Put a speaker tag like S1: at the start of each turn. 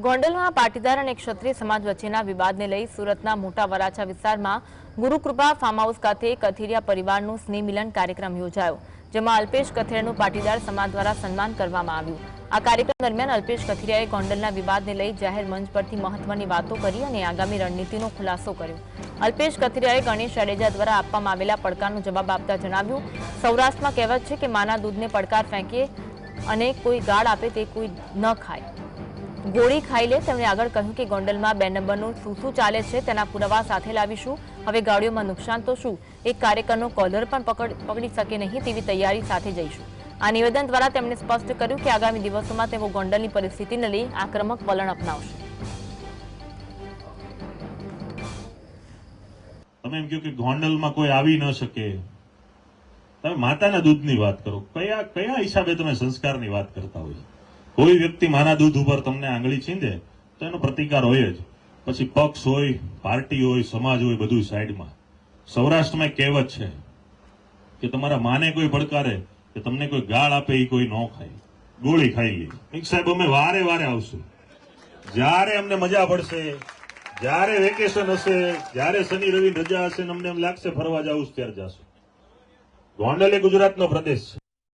S1: ગોંડલમાં પાટીદાર અને ક્ષત્રિય સમાજ વચ્ચેના વિવાદને લઈ સુરતના મોટા વરાછા વિસ્તારમાં ગુરુકૃપા ફાર્મ હાઉસ ખાતે કથિરિયા પરિવારનું સ્નેહ મિલન કાર્યક્રમ યોજાયો, જેમાં અલ્પેશ કથિરિયાનું પાટીદાર સમાજ દ્વારા સન્માન કરવામાં આવ્યું। આ કાર્યક્રમ દરમિયાન અલ્પેશ કથિરિયાએ ગોંડલના વિવાદને લઈ જાહેર મંચ પરથી મહત્વની વાતો કરી અને આગામી રણનીતિનો ખુલાસો કર્યો। અલ્પેશ કથિરિયાએ ગણેશ જાડેજા દ્વારા આપવામાં આવેલા પડકારનો જવાબ આપતા જણાવ્યું, સૌરાષ્ટ્રમાં કહેવત છે કે માના દૂધને પડકાર ફેંકે અને કોઈ ગાળ આપે તે કોઈ ન ખાય, ગોળી ખાઈ લે। તેમણે આગળ કહ્યું કે ગોંડલમાં 2 નંબરનું શું ચાલે છે તેના પુરાવા સાથે લાવીશું। હવે ગાડીઓમાં નુકસાન તો શું, એક કાર્યકરનો કોલર પણ પકડી શકે નહીં તેવી તૈયારી સાથે જઈશું। આ નિવેદન દ્વારા તેમણે સ્પષ્ટ કર્યું કે આગામી દિવસોમાં તેઓ ગોંડલની પરિસ્થિતિને લઈ આક્રમક વલણ અપનાવશે।
S2: તમે એમ કહ્યું કે ગોંડલમાં કોઈ આવી ન શકે, તમે માતાના દૂધની વાત કરો, કયા હિસાબે તમે સંસ્કારની વાત કરતા હોય? કોઈ વ્યક્તિ માના દૂધ ઉપર તમને આંગળી છીંદે તો એનો પ્રતિકાર હોય જ, પછી પક્ષ હોય, પાર્ટી હોય, સમાજ હોય, બધું સાઈડમાં। સૌરાષ્ટ્રમાં કહેવત છે કે તમારા માને કોઈ પડકારે કે તમને કોઈ ગાળ આપે એ કોઈ ન ખાય, ગોળી ખાઈ લે। એક સાહેબ અમે વારે વારે આવશું, જ્યારે અમને મજા પડશે, જ્યારે વેકેશન હશે, જ્યારે શનિ રવિ રજા હશે, અમને એમ લાગશે ફરવા જવું ત્યારે જશું। ગોંડલ એ ગુજરાતનો પ્રદેશ છે।